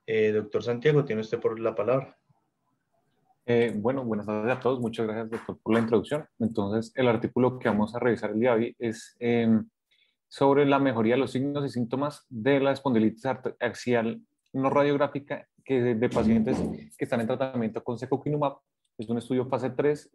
Doctor Santiago, tiene usted por la palabra. Bueno, buenas tardes a todos. Muchas gracias, doctor, por la introducción. Entonces, el artículo que vamos a revisar el día de hoy es sobre la mejoría de los signos y síntomas de la espondilitis axial no radiográfica de pacientes que están en tratamiento con secukinumab. Es un estudio fase 3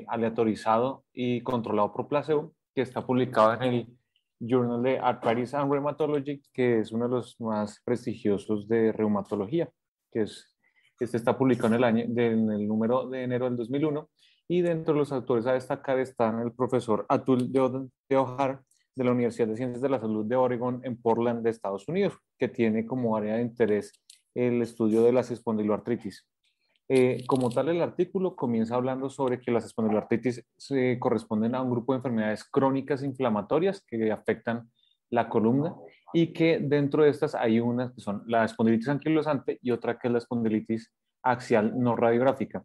aleatorizado y controlado por placebo, que está publicado en el Journal de Arthritis and Rheumatology, que es uno de los más prestigiosos de reumatología, que es este está publicado en el número de enero del 2001, y dentro de los autores a destacar están el profesor Atul Deohar de la Universidad de Ciencias de la Salud de Oregon en Portland, de Estados Unidos, que tiene como área de interés el estudio de las espondiloartritis. Como tal, el artículo comienza hablando sobre que las espondiloartritis se corresponden a un grupo de enfermedades crónicas inflamatorias que afectan la columna y que dentro de estas hay unas que son la espondilitis anquilosante y otra que es la espondilitis axial no radiográfica.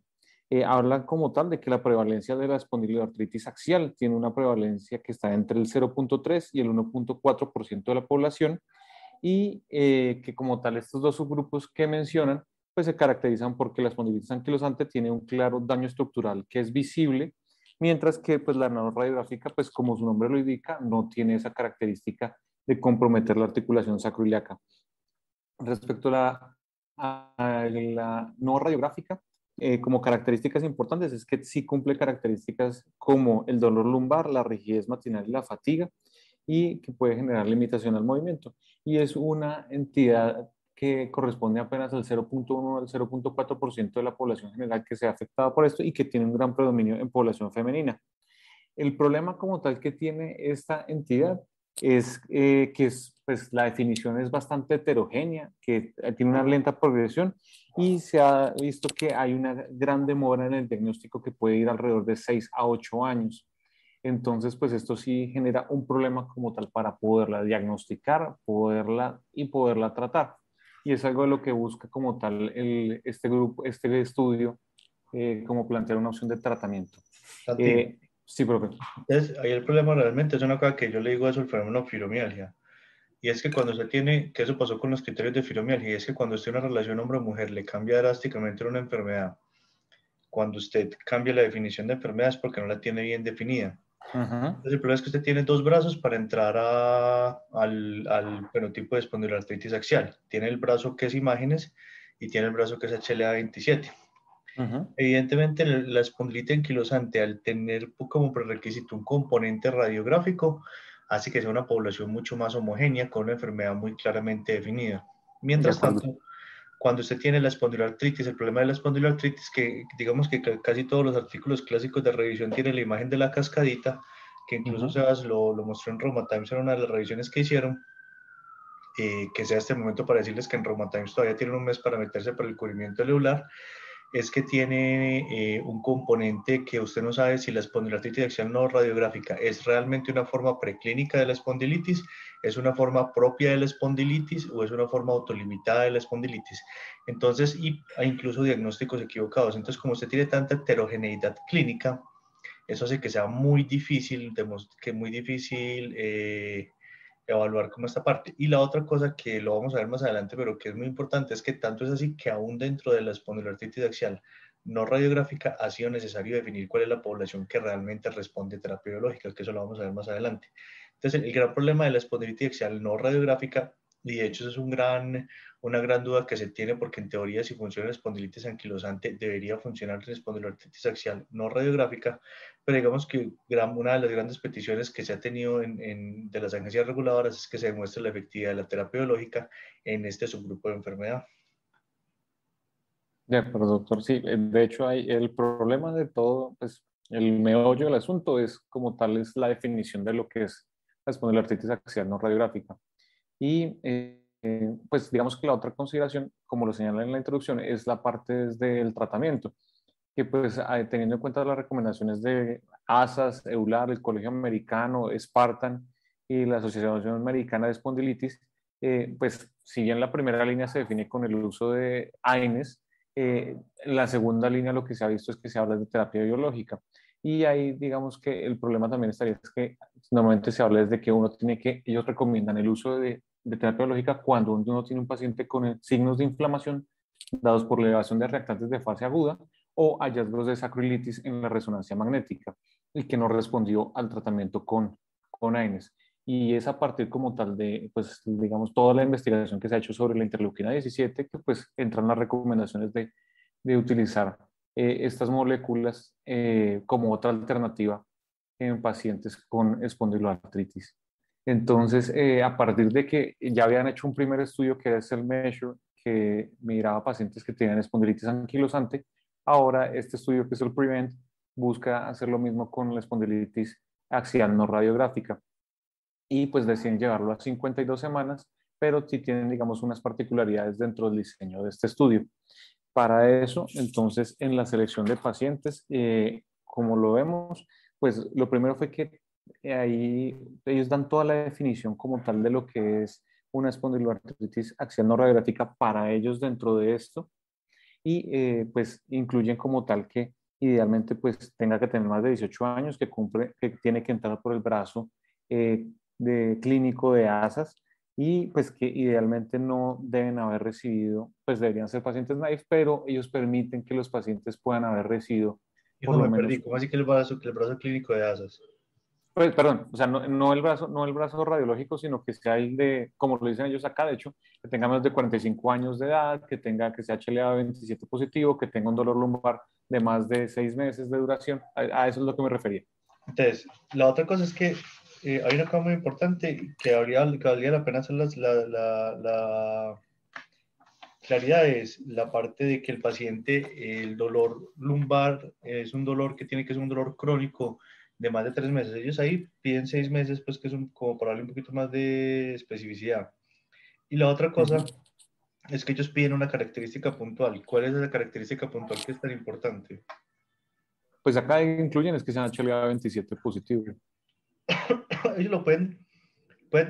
Hablan como tal de que la prevalencia de la espondiloartritis axial tiene una prevalencia que está entre el 0.3 y el 1.4% de la población y que como tal estos dos subgrupos que mencionan pues se caracterizan porque la espondilitis anquilosante tiene un claro daño estructural que es visible, mientras que pues la no radiográfica, pues como su nombre lo indica, no tiene esa característica de comprometer la articulación sacroiliaca. Respecto a la no radiográfica, como características importantes es que sí cumple características como el dolor lumbar, la rigidez matinal y la fatiga, y que puede generar limitación al movimiento. Y es una entidad que corresponde apenas al 0.1 al 0.4% de la población general que se ha afectado por esto y que tiene un gran predominio en población femenina. El problema como tal que tiene esta entidad es que pues, la definición es bastante heterogénea, que tiene una lenta progresión y se ha visto que hay una gran demora en el diagnóstico que puede ir alrededor de 6 a 8 años. Entonces, pues esto sí genera un problema como tal para poderla diagnosticar, poderla tratar. Y es algo de lo que busca como tal este grupo, este estudio, como plantear una opción de tratamiento. Santi, Eh, sí, profe. entonces ahí el problema realmente es una cosa que yo le digo, eso el fenómeno fibromialgia. Y es que cuando usted tiene, que eso pasó con los criterios de fibromialgia, y es que cuando usted una relación hombre-mujer le cambia drásticamente una enfermedad, cuando usted cambia la definición de enfermedad es porque no la tiene bien definida. Ajá. Entonces el problema es que usted tiene dos brazos para entrar al fenotipo de espondiloartritis axial. Tiene el brazo que es imágenes y tiene el brazo que es HLA-27. Ajá. Evidentemente, la espondilita anquilosante, al tener como prerequisito un componente radiográfico, hace que sea una población mucho más homogénea con una enfermedad muy claramente definida. De Mientras acuerdo. tanto, cuando usted tiene la espondiloartritis, el problema de la espondiloartritis es que digamos que casi todos los artículos clásicos de revisión tienen la imagen de la cascadita, que incluso Ajá. Sebas lo mostró en Roma Times en una de las revisiones que hicieron, que sea este momento para decirles que en Roma Times todavía tienen un mes para meterse por el cubrimiento celular, es que tiene un componente que usted no sabe si la espondilitis axial no radiográfica es realmente una forma preclínica de la espondilitis, es una forma propia de la espondilitis o es una forma autolimitada de la espondilitis. Entonces, incluso diagnósticos equivocados. Entonces, como usted tiene tanta heterogeneidad clínica, eso hace que sea muy difícil, evaluar como esta parte. Y la otra cosa que lo vamos a ver más adelante, pero que es muy importante, es que tanto es así que aún dentro de la espondiloartritis axial no radiográfica ha sido necesario definir cuál es la población que realmente responde a terapia biológica, que eso lo vamos a ver más adelante. Entonces, el gran problema de la espondilitis axial no radiográfica, y de hecho eso es una gran duda que se tiene, porque en teoría si funciona la espondilitis anquilosante, debería funcionar la espondiloartritis axial no radiográfica, pero digamos que una de las grandes peticiones que se ha tenido de las agencias reguladoras es que se demuestre la efectividad de la terapia biológica en este subgrupo de enfermedad. De acuerdo, doctor. Sí, de hecho, hay el problema de todo, pues el meollo del asunto es como tal es la definición de lo que es la espondiloartritis axial no radiográfica. Y pues digamos que la otra consideración, como lo señala en la introducción, es la parte del tratamiento, que pues teniendo en cuenta las recomendaciones de ASAS, EULAR, el Colegio Americano, Spartan y la Asociación Americana de Espondilitis, pues si bien la primera línea se define con el uso de AINES, en la segunda línea lo que se ha visto es que se habla de terapia biológica. Y ahí digamos que el problema también estaría es que normalmente se habla desde que uno tiene que, ellos recomiendan el uso de de terapia biológica cuando uno tiene un paciente con signos de inflamación dados por elevación de reactantes de fase aguda o hallazgos de sacroiliitis en la resonancia magnética y que no respondió al tratamiento con AINES. Y es a partir como tal de, pues, digamos, toda la investigación que se ha hecho sobre la interleuquina 17 que pues entran las recomendaciones de utilizar estas moléculas como otra alternativa en pacientes con espondiloartritis. Entonces, a partir de que ya habían hecho un primer estudio que es el Measure, que miraba pacientes que tenían espondilitis anquilosante, ahora este estudio que es el Prevent busca hacer lo mismo con la espondilitis axial no radiográfica y pues deciden llevarlo a 52 semanas, pero sí tienen, digamos, unas particularidades dentro del diseño de este estudio. Para eso, entonces, en la selección de pacientes, como lo vemos, pues lo primero fue que ahí ellos dan toda la definición como tal de lo que es una espondiloartritis axial no radiográfica para ellos dentro de esto y pues incluyen como tal que idealmente pues tenga que tener más de 18 años, que tiene que entrar por el brazo de clínico de ASAS y pues que idealmente no deben haber recibido, pues deberían ser pacientes naïf, pero ellos permiten que los pacientes puedan haber recibido por Hijo, lo me perdí. menos, ¿Cómo así que el brazo clínico de ASAS? pues, perdón, o sea, no el brazo radiológico, sino que sea el de, como lo dicen ellos acá, de hecho, que tenga menos de 45 años de edad, que sea HLA-27 positivo, que tenga un dolor lumbar de más de 6 meses de duración. A eso es lo que me refería. Entonces, la otra cosa es que hay una cosa muy importante que valdría la pena hacer la claridad es la parte de que el paciente, el dolor lumbar es un dolor que tiene que ser un dolor crónico de más de 3 meses. Ellos ahí piden 6 meses, pues que es como para darle un poquito más de especificidad. Y la otra Uh cosa -huh. es que ellos piden una característica puntual. ¿Y cuál es esa característica puntual que es tan importante? Pues acá incluyen es que sean HLA-27 positivo. Ellos lo pueden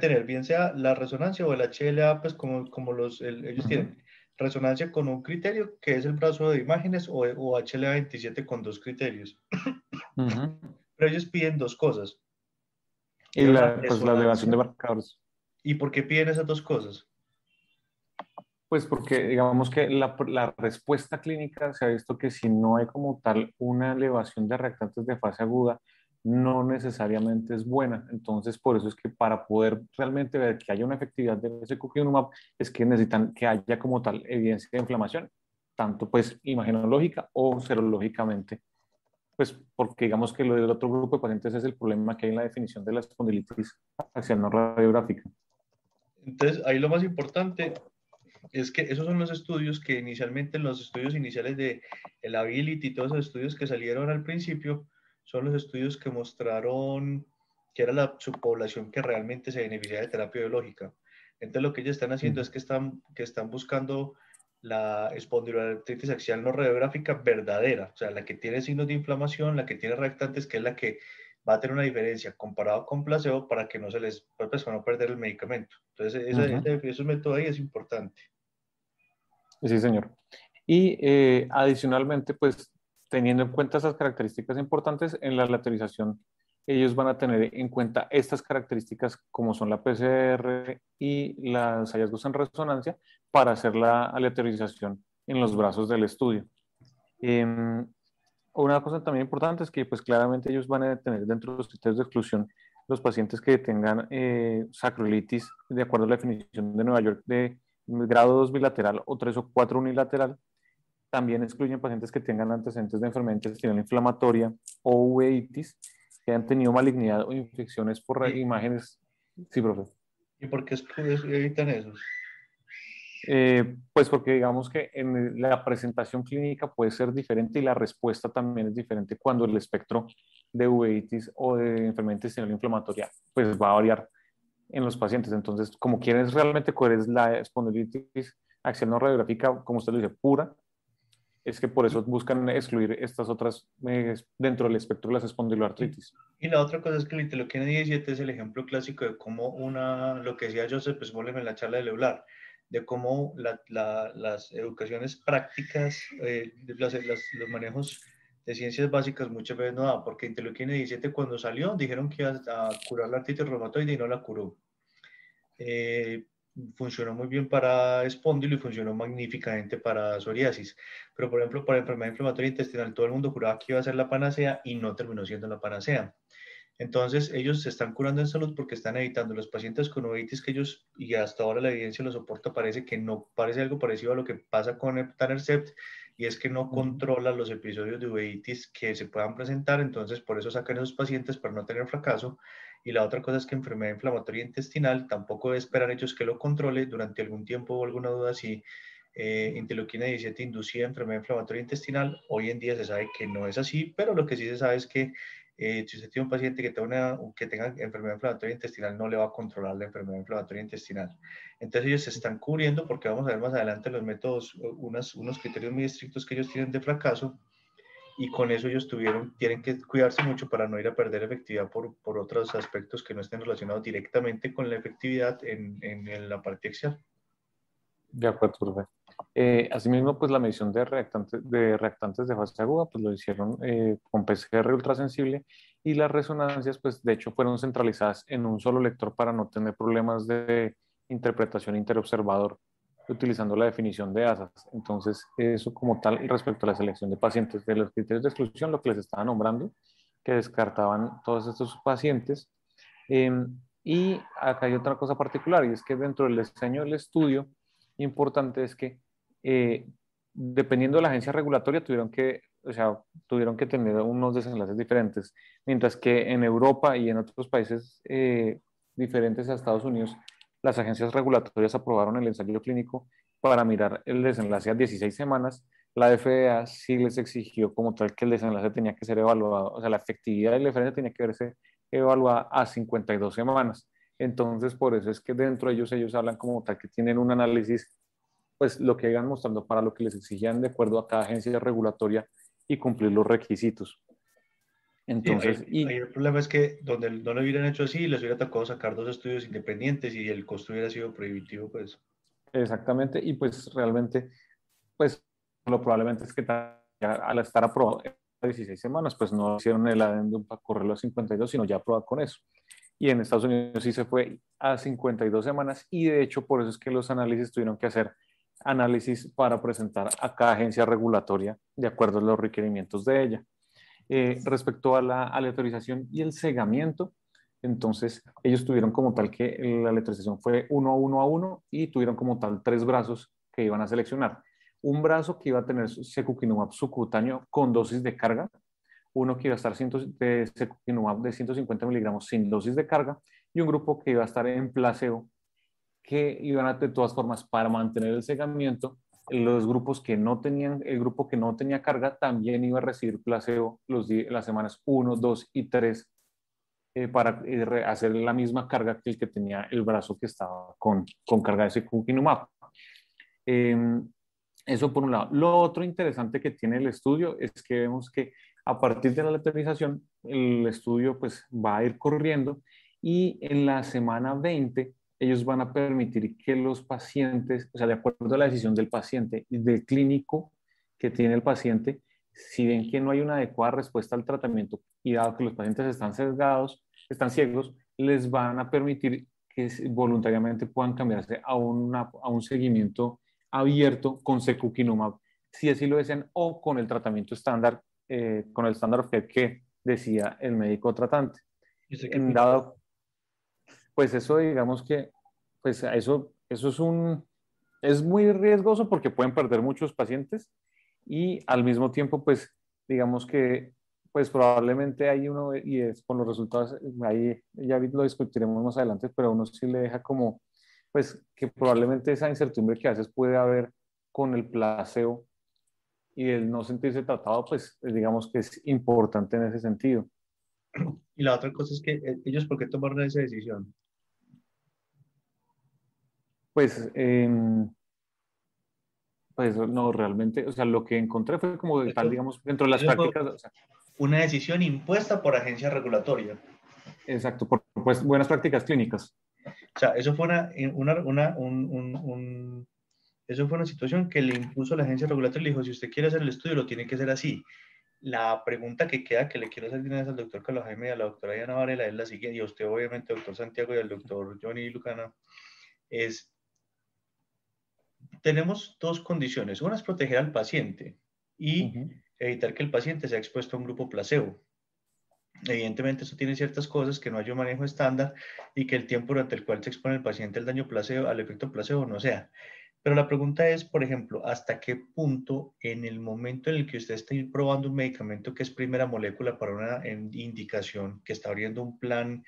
tener, bien sea la resonancia o el HLA, pues ellos Uh -huh. tienen resonancia con un criterio que es el brazo de imágenes o HLA-27 con dos criterios. Uh -huh. Pero ellos piden dos cosas. Y Piden una pues la elevación de resonancia. marcadores. ¿Y por qué piden esas dos cosas? Pues porque digamos que la respuesta clínica se ha visto que si no hay como tal una elevación de reactantes de fase aguda, no necesariamente es buena. Entonces, por eso es que para poder realmente ver que haya una efectividad de ese coquilumab, es que necesitan que haya como tal evidencia de inflamación, tanto pues imagenológica o serológicamente. Pues porque digamos que lo del otro grupo de pacientes es el problema que hay en la definición de la espondilitis axial no radiográfica. Entonces, ahí lo más importante es que esos son los estudios que inicialmente, los estudios iniciales de el Ability y todos esos estudios que salieron al principio, son los estudios que mostraron que era la subpoblación que realmente se beneficia de terapia biológica. Entonces lo que ellos están haciendo es que están buscando la espondiloartritis axial no radiográfica verdadera, o sea, la que tiene signos de inflamación, la que tiene reactantes, que es la que va a tener una diferencia comparado con placebo para que no se les, pues, para no perder el medicamento. Entonces, Uh -huh. ese método ahí es importante. Sí, señor. Y adicionalmente, pues teniendo en cuenta esas características importantes, en la lateralización ellos van a tener en cuenta estas características como son la PCR y los hallazgos en resonancia para hacer la aleatorización en los brazos del estudio. Una cosa también importante es que pues claramente ellos van a tener dentro de los criterios de exclusión los pacientes que tengan sacroiliitis de acuerdo a la definición de Nueva York de grado 2 bilateral o 3 o 4 unilateral. También excluyen pacientes que tengan antecedentes de enfermedad intestinal inflamatoria o uveitis, que han tenido malignidad o infecciones por ¿Y, imágenes. Sí, profe. y por qué evitan esos? Pues porque digamos que en la presentación clínica puede ser diferente y la respuesta también es diferente cuando el espectro de uveitis o de enfermedad intestinal inflamatoria pues va a variar en los pacientes. Entonces, como quieres realmente coger es la espondilitis axial no radiográfica, como usted lo dice, pura, es que por eso buscan excluir estas otras dentro del espectro de las Y, espondiloartritis. y la otra cosa es que la interleuquina 17 es el ejemplo clásico de cómo lo que decía Joseph Smolem en la charla de Leular, de cómo las educaciones prácticas, los manejos de ciencias básicas muchas veces no dan, porque interleuquina 17 cuando salió dijeron que iba a curar la artritis reumatoide y no la curó. funcionó muy bien para espóndilo y funcionó magníficamente para psoriasis. Pero, por ejemplo, para enfermedad inflamatoria intestinal, todo el mundo juraba que iba a ser la panacea y no terminó siendo la panacea. Entonces, ellos se están curando en salud porque están evitando los pacientes con uveitis que ellos, y hasta ahora la evidencia lo soporta, parece que no, parece algo parecido a lo que pasa con etanercept, y es que no Ujú. controla los episodios de uveitis que se puedan presentar, entonces por eso sacan esos pacientes para no tener fracaso. Y la otra cosa es que enfermedad inflamatoria intestinal tampoco esperan ellos que lo controle durante algún tiempo o alguna duda si interleuquina 17 inducida enfermedad inflamatoria intestinal. Hoy en día se sabe que no es así, pero lo que sí se sabe es que si usted tiene un paciente que tenga enfermedad inflamatoria intestinal, no le va a controlar la enfermedad inflamatoria intestinal. Entonces ellos se están cubriendo porque vamos a ver más adelante los métodos, unos criterios muy estrictos que ellos tienen de fracaso, y con eso ellos tienen que cuidarse mucho para no ir a perder efectividad por otros aspectos que no estén relacionados directamente con la efectividad en la parte axial. De acuerdo, profe. Asimismo, pues la medición de reactantes de fase aguda, pues lo hicieron con PCR ultrasensible, y las resonancias, pues de hecho fueron centralizadas en un solo lector para no tener problemas de interpretación interobservador, utilizando la definición de ASAS. Entonces, eso como tal, respecto a la selección de pacientes de los criterios de exclusión, lo que les estaba nombrando, que descartaban todos estos pacientes. Eh, y acá hay otra cosa particular, y es que dentro del diseño del estudio, importante es que dependiendo de la agencia regulatoria o sea, tuvieron que tener unos desenlaces diferentes, mientras que en Europa y en otros países diferentes a Estados Unidos, las agencias regulatorias aprobaron el ensayo clínico para mirar el desenlace a 16 semanas. La FDA sí les exigió como tal que el desenlace tenía que ser evaluado, o sea, la efectividad y la diferencia tenía que verse evaluada a 52 semanas. Entonces, por eso es que dentro de ellos hablan como tal que tienen un análisis, pues lo que iban mostrando para lo que les exigían de acuerdo a cada agencia regulatoria y cumplir los requisitos. Sí, Entonces, ahí el problema es que donde no lo hubieran hecho así, les hubiera tocado sacar dos estudios independientes y el costo hubiera sido prohibitivo, pues. exactamente, y pues realmente, pues lo probablemente es que ya al estar aprobado a 16 semanas, pues no hicieron el adendum para correrlo a 52, sino ya aprobado con eso. Y en Estados Unidos sí se fue a 52 semanas, y de hecho por eso es que los análisis tuvieron que hacer análisis para presentar a cada agencia regulatoria de acuerdo a los requerimientos de ella. Respecto a la aleatorización y el cegamiento, entonces ellos tuvieron como tal que la aleatorización fue 1 a 1 y tuvieron como tal 3 brazos que iban a seleccionar. Un brazo que iba a tener secukinumab subcutáneo con dosis de carga, uno que iba a estar de secukinumab de 150 miligramos sin dosis de carga, y un grupo que iba a estar en placebo, que iban a, de todas formas, para mantener el cegamiento, los grupos que no tenían, el grupo que no tenía carga también iba a recibir placebo las semanas 1, 2 y 3, para hacer la misma carga que el que tenía el brazo que estaba con carga de secukinumab. Eh, Eso por un lado. Lo otro interesante que tiene el estudio es que vemos que a partir de la lateralización, el estudio pues va a ir corriendo, y en la semana 20 ellos van a permitir que los pacientes, o sea, de acuerdo a la decisión del paciente y del clínico que tiene el paciente, si ven que no hay una adecuada respuesta al tratamiento, y dado que los pacientes están sesgados, están ciegos, les van a permitir que voluntariamente puedan cambiarse a un seguimiento abierto con secukinumab, si así lo desean, o con el tratamiento estándar, con el estándar of care que decía el médico tratante. ¿Y usted qué En opina? dado, pues eso digamos que, pues eso es muy riesgoso porque pueden perder muchos pacientes, y al mismo tiempo, pues digamos que, pues probablemente hay uno, y es con los resultados, ahí ya lo discutiremos más adelante, pero uno sí le deja como, pues que probablemente esa incertidumbre que a veces puede haber con el placebo y el no sentirse tratado, pues digamos que es importante en ese sentido. Y la otra cosa es que ellos, ¿por qué tomaron esa decisión? Pues, pues no, realmente, o sea, lo que encontré fue como de tal, Eso, digamos, dentro de las eso fue prácticas, o sea, una decisión impuesta por agencia regulatoria. exacto, por pues buenas prácticas clínicas. O sea, eso fue eso fue una situación que le impuso la agencia regulatoria y le dijo, si usted quiere hacer el estudio, lo tiene que hacer así. La pregunta que queda, que le quiero hacer de una vez al doctor Carlos Jaime y a la doctora Diana Varela, es la siguiente, y a usted obviamente, doctor Santiago, y al doctor Johnny Lucana, es tenemos dos condiciones. Una es proteger al paciente y Ujú. evitar que el paciente sea expuesto a un grupo placebo. Evidentemente, eso tiene ciertas cosas que no hay un manejo estándar y que el tiempo durante el cual se expone el paciente al daño placebo, al efecto placebo, no sea. Pero la pregunta es, por ejemplo, ¿hasta qué punto en el momento en el que usted esté probando un medicamento que es primera molécula para una indicación, que está abriendo un plan,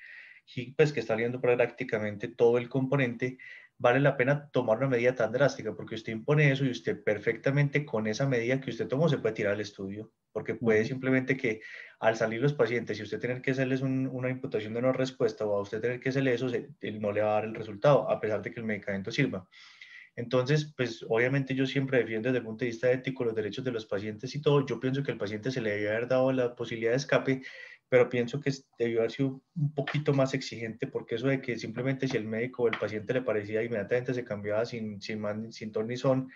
pues que está abriendo prácticamente todo el componente, vale la pena tomar una medida tan drástica? Porque usted impone eso y usted perfectamente con esa medida que usted tomó se puede tirar al estudio, porque puede Ujú. simplemente que al salir los pacientes, si usted tener que hacerles una imputación de no respuesta o a usted tener que hacerle eso, él no le va a dar el resultado, a pesar de que el medicamento sirva. Entonces, pues obviamente yo siempre defiendo desde el punto de vista ético los derechos de los pacientes y todo. Yo pienso que al paciente se le debe haber dado la posibilidad de escape, pero pienso que debió haber sido un poquito más exigente, porque eso de que simplemente si el médico o el paciente le parecía, inmediatamente se cambiaba sin ton ni son,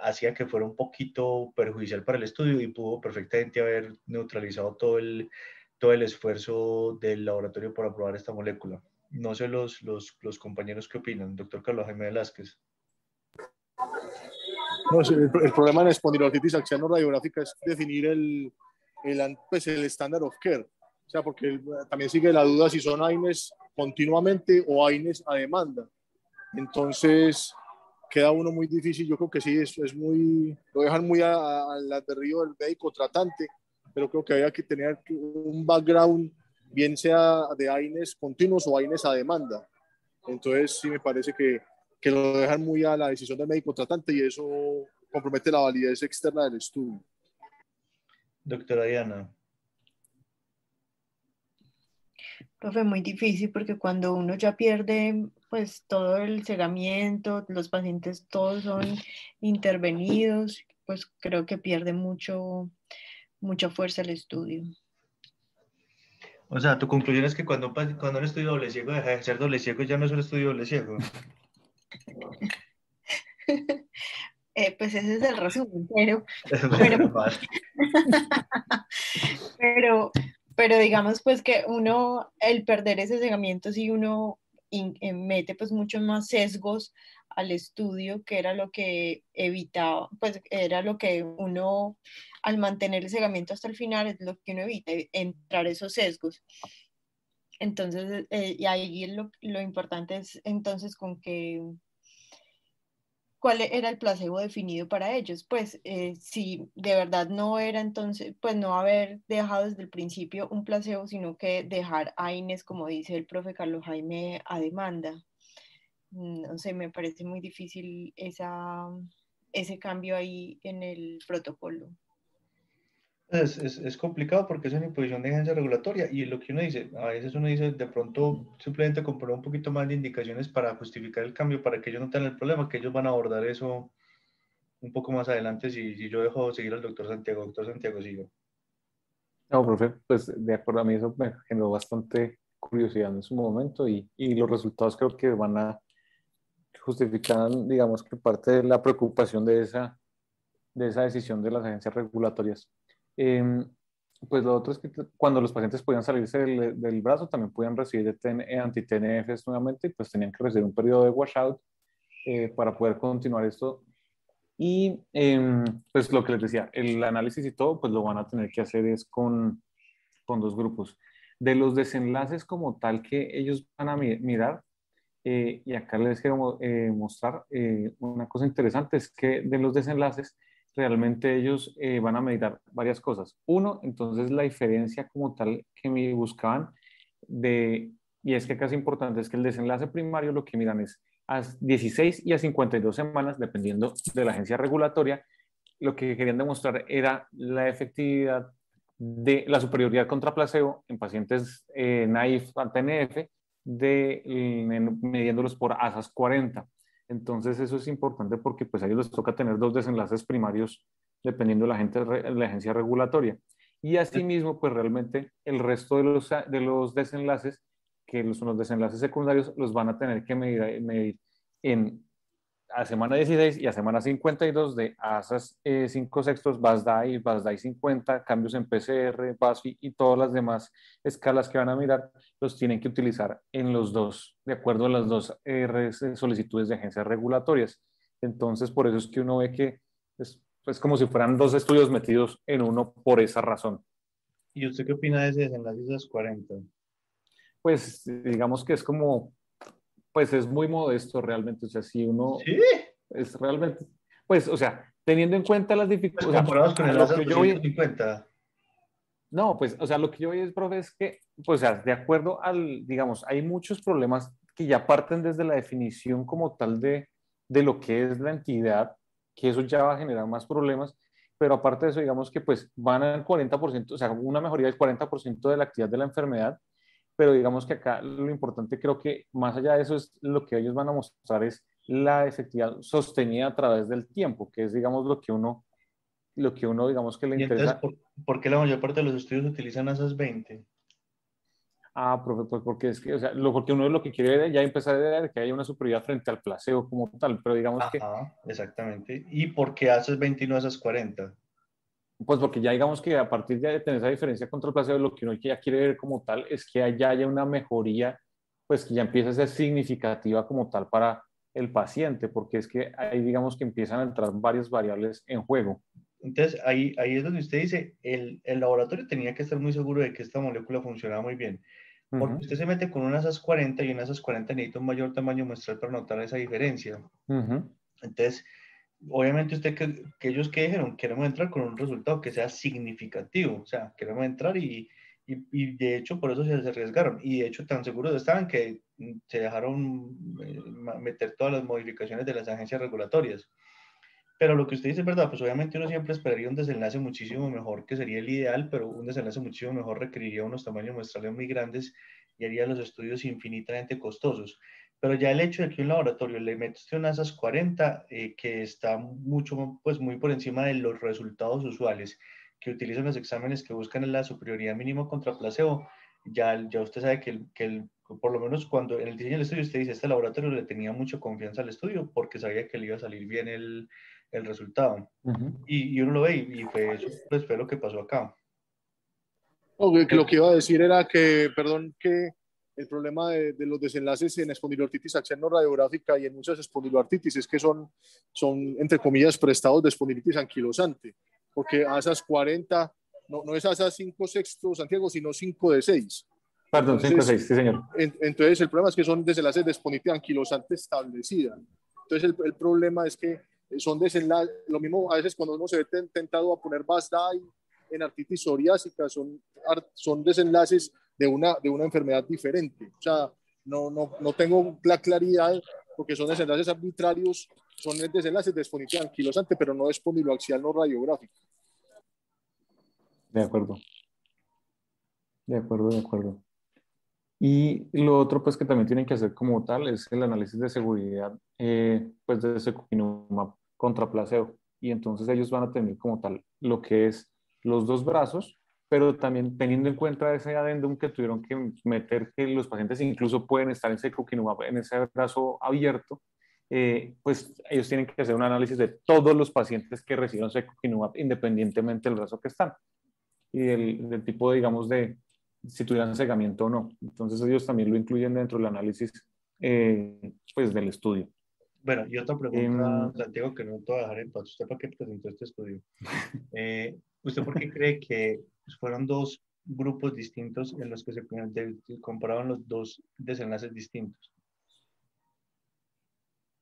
hacía que fuera un poquito perjudicial para el estudio y pudo perfectamente haber neutralizado todo el esfuerzo del laboratorio por aprobar esta molécula. No sé los compañeros qué opinan, doctor Carlos Jaime Velázquez. No, el problema en espondilortitis axial radiográfica es definir pues el estándar of care. O sea, porque también sigue la duda si son AINES continuamente o AINES a demanda. Entonces, queda uno muy difícil. Yo creo que sí, es muy, lo dejan muy al albedrío del médico tratante, pero creo que había que tener un background, bien sea de AINES continuos o AINES a demanda. Entonces, sí me parece que lo dejan muy a la decisión del médico tratante y eso compromete la validez externa del estudio. Doctora Diana. Profe, muy difícil porque cuando uno ya pierde pues todo el cegamiento, los pacientes todos son intervenidos, pues creo que pierde mucha fuerza el estudio. O sea, tu conclusión es que cuando un estudio doble ciego deja de ser doble ciego, ya no es un estudio doble ciego. Pues ese es el resumen, pero, Vale. pero, pero digamos pues que uno, el perder ese cegamiento, si uno mete pues muchos más sesgos al estudio, que era lo que evitaba, pues era lo que uno, al mantener el cegamiento hasta el final, es lo que uno evita, entrar esos sesgos. Entonces, y ahí lo importante es entonces con que cuál era el placebo definido para ellos. Pues si de verdad no era entonces, pues no haber dejado desde el principio un placebo, sino que dejar AINES, como dice el profe Carlos Jaime, a demanda. No sé, me parece muy difícil ese cambio ahí en el protocolo. Es complicado porque es una imposición de agencia regulatoria y lo que uno dice, a veces uno dice de pronto simplemente comprar un poquito más de indicaciones para justificar el cambio, para que ellos no tengan el problema, que ellos van a abordar eso un poco más adelante si yo dejo seguir al doctor Santiago. Doctor Santiago, sigo. No, profe, pues de acuerdo a mí eso me generó bastante curiosidad en su momento y los resultados creo que van a justificar, digamos que parte de la preocupación de esa decisión de las agencias regulatorias. Em, pues lo otro es que cuando los pacientes podían salirse del brazo, también podían recibir anti-TNFs nuevamente y pues tenían que recibir un periodo de washout para poder continuar esto. Y pues lo que les decía, el análisis y todo, pues lo van a tener que hacer es con dos grupos. De los desenlaces como tal que ellos van a mirar, y acá les quiero mostrar una cosa interesante, es que de los desenlaces realmente ellos van a medir varias cosas. Uno, entonces la diferencia como tal que me buscaban y es que acá es importante, es que el desenlace primario lo que miran es a 16 y a 52 semanas, dependiendo de la agencia regulatoria, lo que querían demostrar era la efectividad de la superioridad contra placebo en pacientes naif a TNF midiéndolos por ASAS 40. Entonces eso es importante porque pues a ellos les toca tener dos desenlaces primarios dependiendo de la agencia regulatoria. Y asimismo, pues realmente el resto de los desenlaces, que son los desenlaces secundarios, los van a tener que medir en a semana 16 y a semana 52 de ASAS 5 sextos, VASDAI, VASDAI 50, cambios en PCR, BASFI y todas las demás escalas que van a mirar, los tienen que utilizar en los dos, de acuerdo a las dos solicitudes de agencias regulatorias. Entonces, por eso es que uno ve que es pues, como si fueran dos estudios metidos en uno por esa razón. ¿Y usted qué opina de ese desenlace de esas 40? Pues digamos que es como, pues es muy modesto realmente, o sea, si uno Sí, es realmente, pues, o sea, teniendo en cuenta las pues dificultades, o sea, comparados con a el lo ASAS que yo vi, 250. no, pues, o sea, lo que yo vi es, profe, es que, pues, o sea, de acuerdo al, digamos, hay muchos problemas que ya parten desde la definición como tal de lo que es la entidad, que eso ya va a generar más problemas, pero aparte de eso, digamos que pues van al 40%, o sea, una mejoría del 40% de la actividad de la enfermedad, pero digamos que acá lo importante creo que más allá de eso es lo que ellos van a mostrar es la efectividad sostenida a través del tiempo, que es, digamos, lo que uno, digamos, que le Y entonces, interesa. ¿por qué la mayor parte de los estudios utilizan ASAS 20? Ah, profe, pues porque es que, o sea, porque uno lo que quiere ya empezar a ver que haya una superioridad frente al placebo como tal, pero digamos que, Ajá, exactamente. ¿Y por qué ASAS 20 y no ASAS 40? pues porque ya digamos que a partir de tener esa diferencia contra el placebo, lo que uno ya quiere ver como tal es que ya haya una mejoría, pues que ya empiece a ser significativa como tal para el paciente, porque es que ahí digamos que empiezan a entrar varias variables en juego. Entonces, ahí es donde usted dice, el laboratorio tenía que estar muy seguro de que esta molécula funcionaba muy bien. Porque Ujú, usted se mete con una SAS 40 y una SAS 40 necesita un mayor tamaño muestral para notar esa diferencia. ujú, Entonces, obviamente usted que ellos que dijeron, queremos entrar con un resultado que sea significativo, o sea, queremos entrar y de hecho por eso se arriesgaron y de hecho tan seguros estaban que se dejaron meter todas las modificaciones de las agencias regulatorias. Pero lo que usted dice es verdad, pues obviamente uno siempre esperaría un desenlace muchísimo mejor, que sería el ideal, pero un desenlace muchísimo mejor requeriría unos tamaños muestrales muy grandes y haría los estudios infinitamente costosos. Pero ya el hecho de que un laboratorio le mete usted una SAS 40, que está mucho, pues muy por encima de los resultados usuales que utilizan los exámenes que buscan la superioridad mínima contra placebo, ya usted sabe por lo menos cuando en el diseño del estudio usted dice, este laboratorio le tenía mucha confianza al estudio porque sabía que le iba a salir bien el resultado. ujú. Y uno lo ve y fue eso, pues fue lo que pasó acá. Que lo que iba a decir era que, perdón, que el problema de los desenlaces en espondilortitis axial no radiográfica y en muchas espondiloartritis es que son entre comillas, prestados de espondilitis anquilosante, porque ASAS 40 no es ASAS 5 sexto Santiago, sino 5 de 6. Perdón, 5 Entonces, 6 sí, señor. entonces el problema es que son desenlaces de espondilitis anquilosante establecida. Entonces, el problema es que son desenlaces, lo mismo a veces cuando uno se ve tentado a poner BASDAI en artritis psoriásica, son desenlaces de una enfermedad diferente. O sea, no tengo la claridad porque son desenlaces arbitrarios, son desenlaces de espondilitis anquilosante, pero no de espondiloaxial no radiográfico. De acuerdo, de acuerdo, de acuerdo. Y lo otro, pues, que también tienen que hacer como tal es el análisis de seguridad, pues, de secukinumab contra placebo. Y entonces ellos van a tener como tal lo que es los dos brazos, pero también teniendo en cuenta ese adendum que tuvieron que meter que los pacientes incluso pueden estar en secukinumab en ese brazo abierto, pues ellos tienen que hacer un análisis de todos los pacientes que reciban secukinumab independientemente del brazo que están y del tipo, digamos, de si tuvieran cegamiento o no. Entonces ellos también lo incluyen dentro del análisis pues del estudio. Bueno, y otra pregunta, Eh, Santiago, que no te voy a dejar en paz. ¿Usted para qué presentó este estudio? ¿Usted por qué cree que fueron dos grupos distintos en los que se comparaban los dos desenlaces distintos?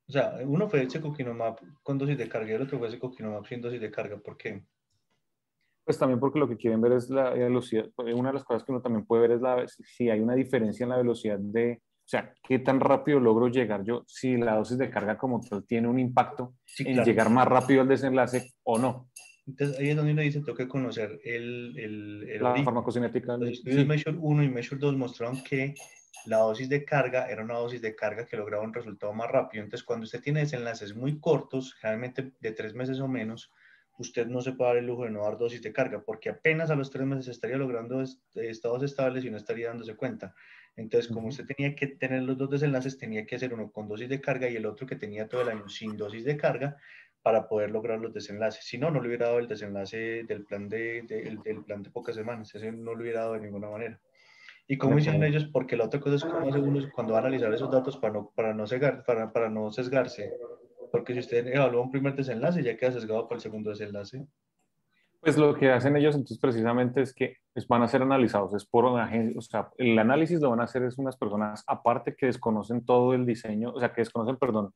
O sea, uno fue el secukinumab con dosis de carga y el otro fue secukinumab sin dosis de carga. ¿Por qué? pues también porque lo que quieren ver es la velocidad. Una de las cosas que uno también puede ver es si hay una diferencia en la velocidad de, o sea, qué tan rápido logro llegar yo, si la dosis de carga como tal tiene un impacto Sí, en claro. llegar más rápido al desenlace o no. Entonces ahí es donde uno dice, tengo que conocer el La origen. farmacocinética, Los estudios sí. Measure 1 y Measure 2 mostraron que la dosis de carga era una dosis de carga que lograba un resultado más rápido. Entonces, cuando usted tiene desenlaces muy cortos, generalmente de 3 meses o menos, usted no se puede dar el lujo de no dar dosis de carga, porque apenas a los 3 meses estaría logrando estados estables y no estaría dándose cuenta. Entonces, como Uh-huh. usted tenía que tener los dos desenlaces, tenía que hacer uno con dosis de carga y el otro que tenía todo el año sin dosis de carga para poder lograr los desenlaces. Si no, no le hubiera dado el desenlace del plan de pocas semanas. Ese no lo hubiera dado de ninguna manera. ¿Y De cómo hicieron acuerdo. ellos? Porque la otra cosa es cómo hace uno cuando va a analizar esos datos para no sesgarse. porque si usted evalúa un primer desenlace, ya queda sesgado para el segundo desenlace. Pues lo que hacen ellos entonces precisamente es que van a ser analizados, es por una agencia, o sea, el análisis lo van a hacer es unas personas aparte que desconocen todo el diseño, o sea, que desconocen, perdón,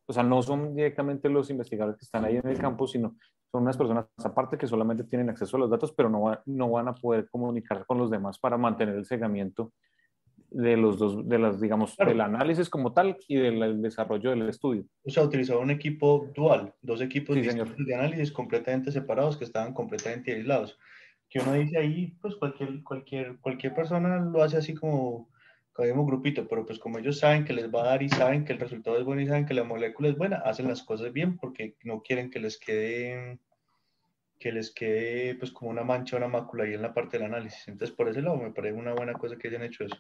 o sea, no son directamente los investigadores que están ahí en el campo, sino son unas personas aparte que solamente tienen acceso a los datos, pero no van a poder comunicarse con los demás para mantener el segmento de los dos, de las, digamos, Claro. del análisis como tal y del desarrollo del estudio. O sea, utilizaba un equipo dual, dos equipos Sí, distintos señor. de análisis completamente separados que estaban completamente aislados. Que uno dice ahí, pues cualquier persona lo hace así como mismo grupito, pero pues como ellos saben que les va a dar y saben que el resultado es bueno y saben que la molécula es buena, hacen las cosas bien porque no quieren que les quede pues como una mancha, una mácula ahí en la parte del análisis. Entonces por ese lado me parece una buena cosa que hayan hecho eso.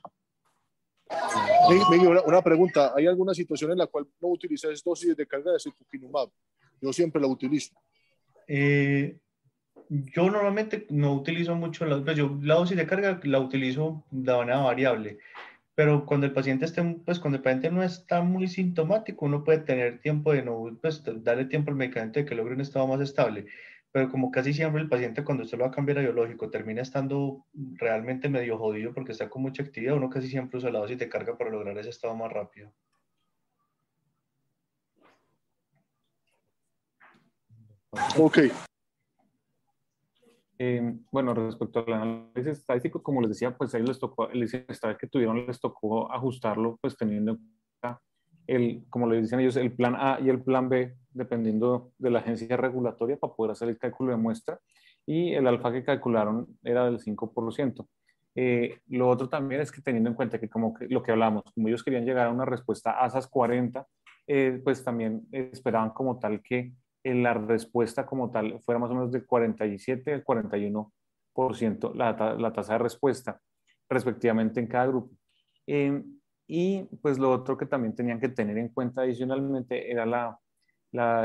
Miguel, una pregunta. ¿Hay alguna situación en la cual no utilizas dosis de carga de setukinumab? Yo siempre la utilizo. Yo normalmente no utilizo mucho la dosis de carga la utilizo de manera variable, pero cuando el paciente cuando el paciente no está muy sintomático, uno puede tener tiempo de no, pues darle tiempo al medicamento de que logre un estado más estable. Pero como casi siempre el paciente cuando usted lo va a cambiar a biológico termina estando realmente medio jodido porque está con mucha actividad, uno casi siempre usa la dosis de carga para lograr ese estado más rápido. Ok. Bueno, respecto al análisis estadístico, como les decía, pues a ellos les tocó, el esta vez que tuvieron, les tocó ajustarlo, pues teniendo en cuenta como les dicen ellos, el plan A y el plan B, dependiendo de la agencia regulatoria para poder hacer el cálculo de muestra, y el alfa que calcularon era del 5%. Lo otro también es que teniendo en cuenta que como que lo que hablamos, como ellos querían llegar a una respuesta ASAS 40, pues también esperaban como tal que la respuesta como tal fuera más o menos del 47 al 41% la tasa de respuesta, respectivamente en cada grupo. Y pues lo otro que también tenían que tener en cuenta adicionalmente era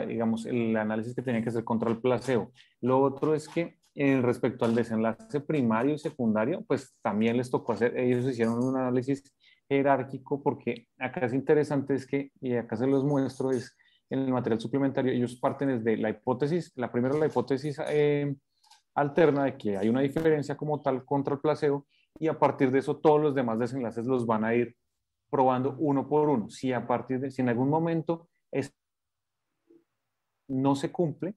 digamos, el análisis que tenían que hacer contra el placebo. Lo otro es que respecto al desenlace primario y secundario, pues también les tocó hacer, ellos hicieron un análisis jerárquico porque acá es interesante es que, y acá se los muestro, es en el material suplementario, ellos parten desde la hipótesis, la hipótesis alterna de que hay una diferencia como tal contra el placebo y a partir de eso todos los demás desenlaces los van a ir probando uno por uno. Si si en algún momento no se cumple,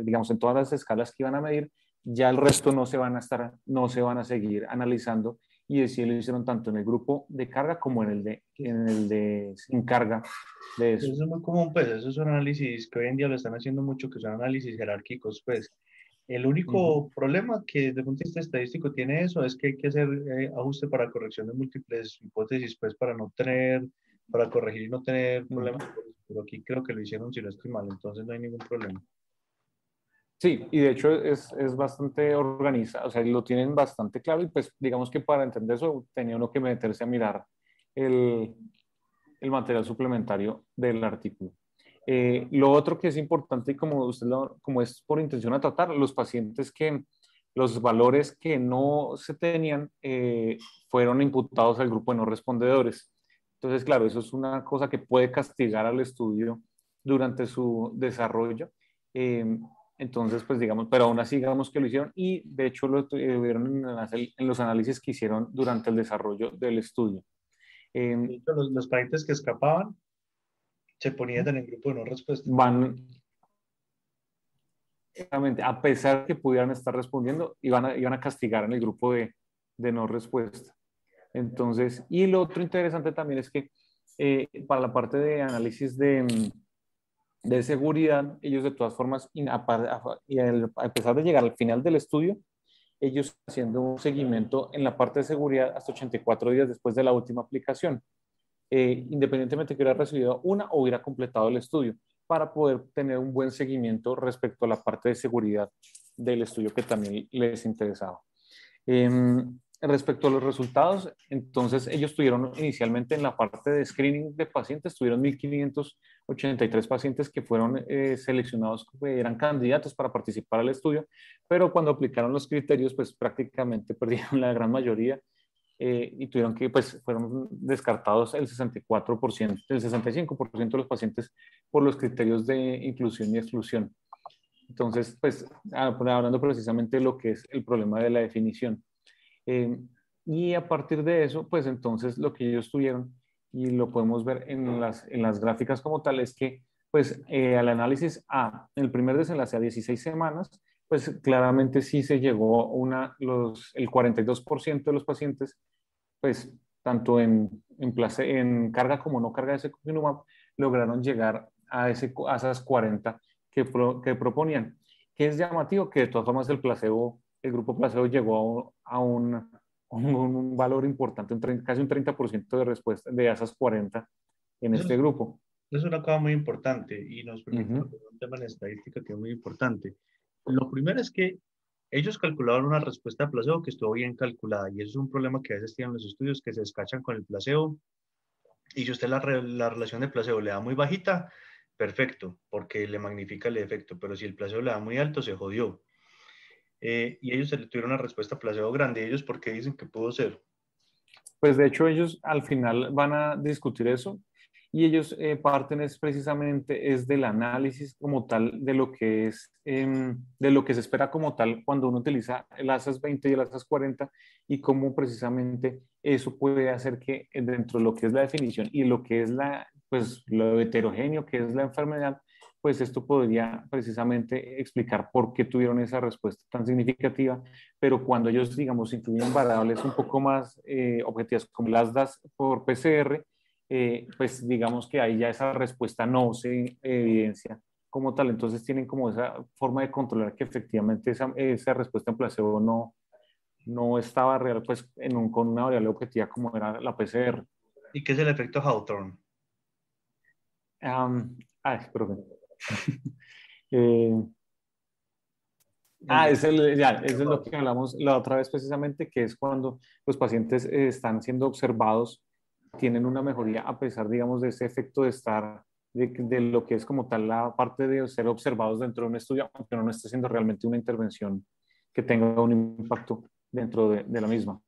digamos en todas las escalas que iban a medir, ya el resto no se van a seguir analizando y así lo hicieron tanto en el grupo de carga como en el de sin carga de eso. Eso es muy común, pues, esos son análisis que hoy en día lo están haciendo mucho, que son análisis jerárquicos, pues. El único problema que desde el punto de vista estadístico tiene eso es que hay que hacer ajuste para corrección de múltiples hipótesis, pues, para corregir y no tener problemas. Pero aquí creo que lo hicieron si no estoy mal, entonces no hay ningún problema. Sí, y de hecho es bastante organizado, o sea, lo tienen bastante claro y pues digamos que para entender eso tenía uno que meterse a mirar el, el material suplementario del artículo. Lo otro que es importante y como como es por intención a tratar, los valores que no se tenían fueron imputados al grupo de no respondedores. Entonces, claro, eso es una cosa que puede castigar al estudio durante su desarrollo. Eh, entonces, pues digamos, pero aún así digamos que lo hicieron y de hecho lo tuvieron en los análisis que hicieron durante el desarrollo del estudio. De hecho, los pacientes que escapaban se ponían en el grupo de no respuesta. Van, a pesar de que pudieran estar respondiendo, iban a castigar en el grupo de no respuesta. Entonces, y lo otro interesante también es que para la parte de análisis de seguridad, ellos de todas formas, a pesar de llegar al final del estudio, ellos haciendo un seguimiento en la parte de seguridad hasta 84 días después de la última aplicación, independientemente que hubiera recibido una o hubiera completado el estudio, para poder tener un buen seguimiento respecto a la parte de seguridad del estudio que también les interesaba. Respecto a los resultados, entonces ellos tuvieron inicialmente en la parte de screening de pacientes, tuvieron 1.583 pacientes que fueron seleccionados, eran candidatos para participar al estudio, pero cuando aplicaron los criterios, pues prácticamente perdieron la gran mayoría y tuvieron que, pues, fueron descartados el 64%, el 65% de los pacientes por los criterios de inclusión y exclusión. Entonces, pues, hablando precisamente de lo que es el problema de la definición. Eh, y a partir de eso, pues entonces lo que ellos tuvieron, y lo podemos ver en las gráficas como tal, es que pues al análisis A, el primer desenlace a 16 semanas, pues claramente sí se llegó el 42% de los pacientes, pues tanto en carga como no carga de secukinumab, lograron llegar a esas 40 que proponían. Que es llamativo que de todas formas el grupo placebo llegó a un valor importante, casi un 30% de respuesta de esas 40 en Eso este es, grupo. eso es una cosa muy importante y nos permite Ujú. hablar un tema en estadística que es muy importante. Lo primero es que ellos calcularon una respuesta de placebo que estuvo bien calculada y eso es un problema que a veces tienen los estudios que se descachan con el placebo y si usted la relación de placebo le da muy bajita, perfecto, porque le magnifica el efecto, pero si el placebo le da muy alto, se jodió. Y ellos se le tuvieron una respuesta placebo grande. ¿Ellos por qué dicen que pudo ser? Pues de hecho ellos al final van a discutir eso y ellos parten es precisamente es del análisis como tal de lo que es, de lo que se espera como tal cuando uno utiliza el ASAS 20 y el ASAS 40 y cómo precisamente eso puede hacer que dentro de lo que es la definición y lo que es pues lo heterogéneo que es la enfermedad, pues esto podría precisamente explicar por qué tuvieron esa respuesta tan significativa, pero cuando ellos, digamos, incluyen variables un poco más objetivas, como las das por PCR, pues digamos que ahí ya esa respuesta no se evidencia como tal. Entonces tienen como esa forma de controlar que efectivamente esa respuesta en placebo no estaba real, pues con una variable objetiva como era la PCR. ¿Y qué es el efecto Hawthorne? Perdón. eh, El eso es lo que hablamos la otra vez precisamente, que es cuando los pacientes están siendo observados, tienen una mejoría a pesar, digamos, de ese efecto de estar, de lo que es como tal la parte de ser observados dentro de un estudio, aunque no esté haciendo realmente una intervención que tenga un impacto dentro de la misma.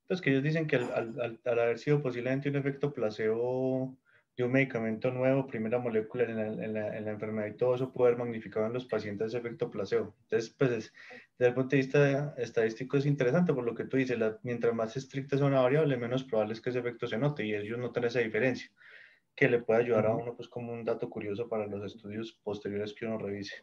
Pues que ellos dicen que al haber sido posiblemente un efecto placebo de un medicamento nuevo, primera molécula en la enfermedad y todo eso puede haber magnificado en los pacientes ese efecto placebo. Entonces, pues desde el punto de vista estadístico es interesante por lo que tú dices, mientras más estricta sea una variable, menos probable es que ese efecto se note y ellos notan esa diferencia, que le puede ayudar a Ujú. uno pues como un dato curioso para los estudios posteriores que uno revise.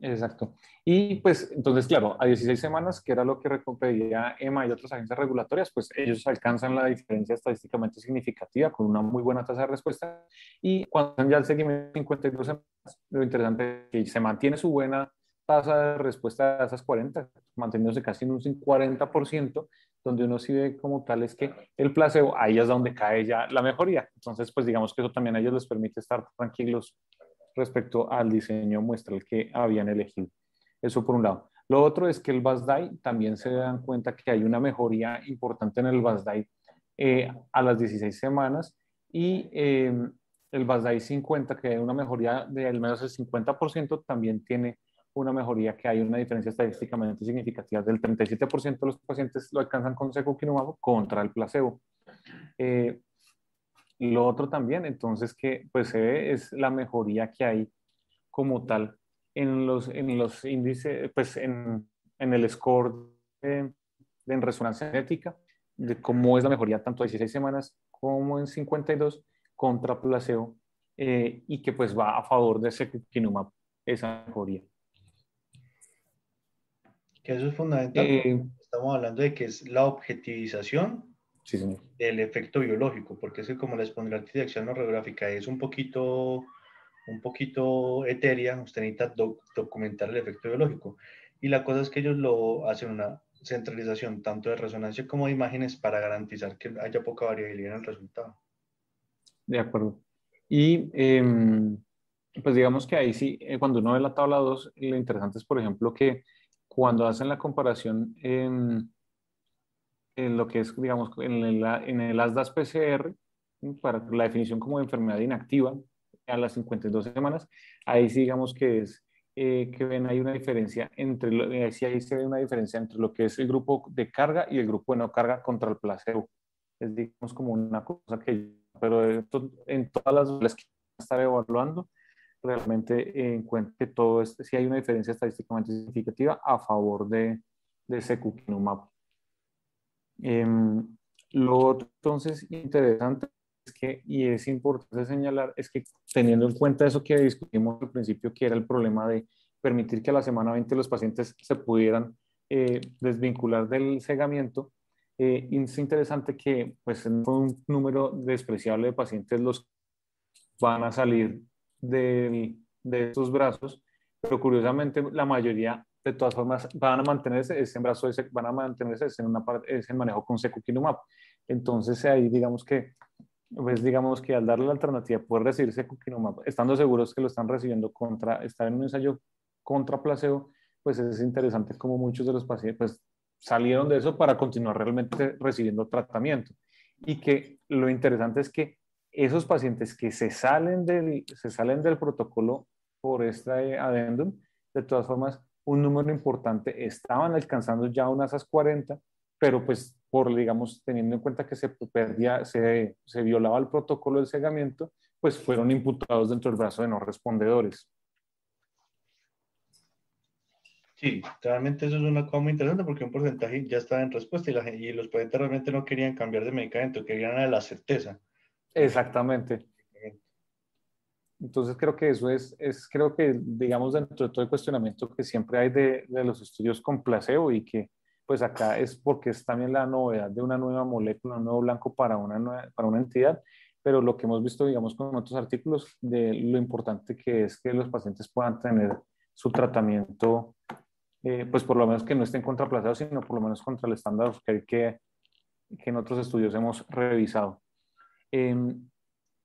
Exacto. Y pues entonces, claro, a 16 semanas, que era lo que pedía EMA y otras agencias regulatorias, pues ellos alcanzan la diferencia estadísticamente significativa con una muy buena tasa de respuesta. Y cuando ya el seguimiento de 52 semanas, lo interesante es que se mantiene su buena tasa de respuesta de esas 40, manteniéndose casi en un 40%, donde uno sí ve como tal es que el placebo, ahí es donde cae ya la mejoría. Entonces, pues digamos que eso también a ellos les permite estar tranquilos respecto al diseño muestral que habían elegido. Eso por un lado. Lo otro es que el BASDAI también se dan cuenta que hay una mejoría importante en el BASDAI a las 16 semanas y el BASDAI 50, que hay una mejoría de al menos el 50%, también tiene una mejoría que hay una diferencia estadísticamente significativa del 37% de los pacientes lo alcanzan con secukinumab contra el placebo. Lo otro también, entonces, que pues se ve es la mejoría que hay como tal en los índices, pues en el score en resonancia magnética, de cómo es la mejoría tanto a 16 semanas como en 52 contra placebo, y que pues va a favor de secukinumab, esa mejoría. Que eso es fundamental porque Eh, estamos hablando de que es la objetivización sí, señor. del efecto biológico, porque es que como la espondilatitis axial no radiográfica es un poquito etérea, usted necesita documentar el efecto biológico. Y la cosa es que ellos lo hacen una centralización tanto de resonancia como de imágenes para garantizar que haya poca variabilidad en el resultado. De acuerdo. Y pues digamos que ahí sí, cuando uno ve la tabla 2 lo interesante es, por ejemplo, que cuando hacen la comparación en lo que es, digamos, en el ASDAS-PCR, para la definición como de enfermedad inactiva a las 52 semanas, ahí sí digamos que es que ven hay una diferencia entre, sí, ahí se ve una diferencia entre lo que es el grupo de carga y el grupo de no carga contra el placebo. Es, digamos, como una cosa que, pero en todas las variables que estar evaluando, realmente encuentra que todo es, sí hay una diferencia estadísticamente significativa a favor de secukinumab. Lo otro, entonces, interesante es que, y es importante señalar, es que teniendo en cuenta eso que discutimos al principio, que era el problema de permitir que a la semana 20 los pacientes se pudieran desvincular del cegamiento, es interesante que pues, fue un número despreciable de pacientes los que van a salir de estos brazos, pero curiosamente la mayoría de todas formas van a mantenerse ese brazo, van a mantenerse en una parte, ese manejo con secukinumab. Entonces ahí digamos que, pues digamos que al darle la alternativa de poder recibir secukinumab, estando seguros que lo están recibiendo contra, estar en un ensayo contra placebo, pues es interesante como muchos de los pacientes pues, salieron de eso para continuar realmente recibiendo tratamiento. Y que lo interesante es que esos pacientes que se salen del protocolo por este adendum, de todas formas, un número importante estaban alcanzando ya unas AS 40, pero pues por, digamos, teniendo en cuenta que se perdía, se violaba el protocolo del cegamiento, pues fueron imputados dentro del brazo de no respondedores. Sí, realmente eso es una cosa muy interesante porque un porcentaje ya estaba en respuesta y los pacientes realmente no querían cambiar de medicamento, querían la certeza. Exactamente. Entonces creo que eso creo que digamos dentro de todo el cuestionamiento que siempre hay de los estudios con placebo y que pues acá es porque es también la novedad de una nueva molécula, un nuevo blanco para una entidad, pero lo que hemos visto digamos con otros artículos de lo importante que es que los pacientes puedan tener su tratamiento, pues por lo menos que no estén contra placebo, sino por lo menos contra el estándar que en otros estudios hemos revisado.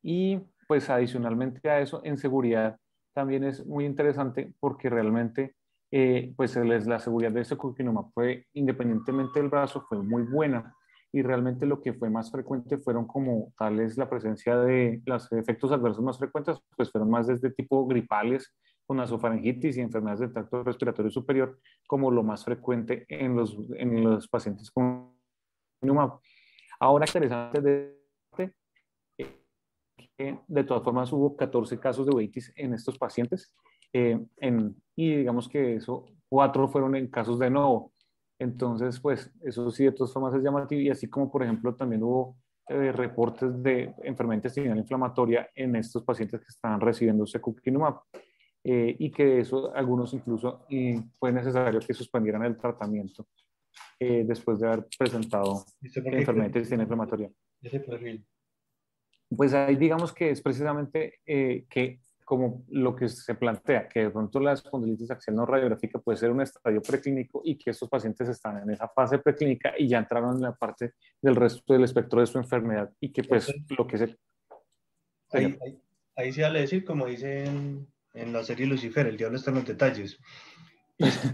Y pues adicionalmente a eso, en seguridad también es muy interesante porque realmente pues la seguridad de este curcuma fue, independientemente del brazo, fue muy buena. Y realmente lo que fue más frecuente fueron como tales la presencia de los efectos adversos más frecuentes, pues fueron más desde tipo gripales, con nasofaringitis y enfermedades del tracto respiratorio superior, como lo más frecuente en los pacientes con curcuma. Ahora, interesante de todas formas hubo 14 casos de uveitis en estos pacientes y digamos que eso, 4 fueron en casos de novo. Entonces, pues eso sí de todas formas es llamativo y así como por ejemplo también hubo reportes de enfermedad intestinal inflamatoria en estos pacientes que estaban recibiendo secukinumab y que eso algunos incluso fue necesario que suspendieran el tratamiento después de haber presentado enfermedad intestinal inflamatoria. Ese perfil. Pues ahí digamos que es precisamente que como lo que se plantea, que de pronto la espondilitis axial no radiográfica puede ser un estadio preclínico y que estos pacientes están en esa fase preclínica y ya entraron en la parte del resto del espectro de su enfermedad y que pues lo que se... Ahí sí vale decir, como dicen en la serie Lucifer, el diablo está en los detalles. Este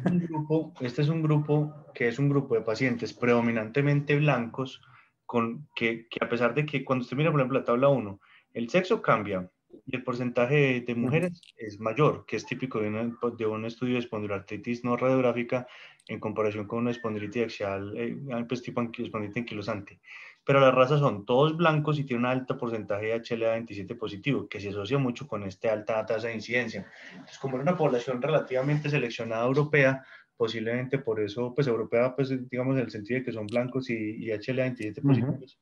es un grupo que es un grupo de pacientes predominantemente blancos, que a pesar de que cuando usted mira, por ejemplo, la tabla 1, el sexo cambia y el porcentaje de mujeres es mayor, que es típico de un estudio de espondiloartritis no radiográfica en comparación con una espondilitis axial, pues tipo espondilitis anquilosante. Pero las razas son todos blancos y tienen un alto porcentaje de HLA-27 positivo, que se asocia mucho con esta alta tasa de incidencia. Entonces, como era una población relativamente seleccionada europea, posiblemente por eso, pues europea, pues digamos en el sentido de que son blancos y HLA-27 positivos,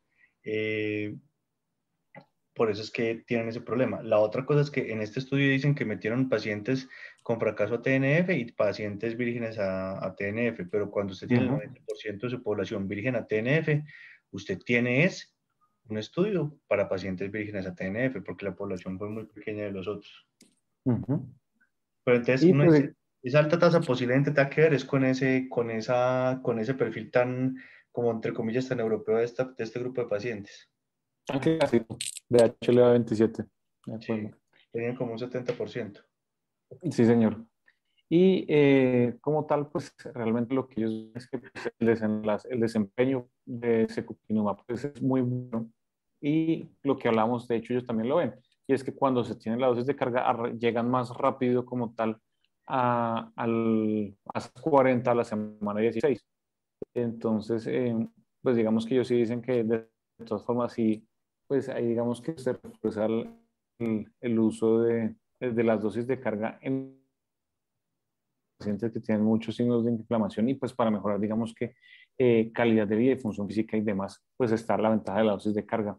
por eso es que tienen ese problema. La otra cosa es que en este estudio dicen que metieron pacientes con fracaso a TNF y pacientes vírgenes a TNF, pero cuando usted tiene el 90% de su población virgen a TNF, usted tiene un estudio para pacientes vírgenes a TNF, porque la población fue muy pequeña de los otros. Pero entonces, y pues, esa alta tasa posiblemente te va a quedar es con ese perfil tan, como entre comillas, tan europeo de este grupo de pacientes. clásico de HLA-27. Sí, tenían como un 70%. Sí, señor. Y como tal, pues realmente lo que ellos ven es que pues, el desempeño de secukinumab pues, es muy bueno. Y lo que hablamos, de hecho, ellos también lo ven. Y es que cuando se tiene la dosis de carga, llegan más rápido como tal a 40 a la semana 16. Entonces, pues digamos que ellos sí dicen que de todas formas sí, pues ahí digamos que se refuerza el uso de las dosis de carga en pacientes que tienen muchos signos de inflamación y pues para mejorar digamos que calidad de vida y función física y demás, pues está la ventaja de la dosis de carga.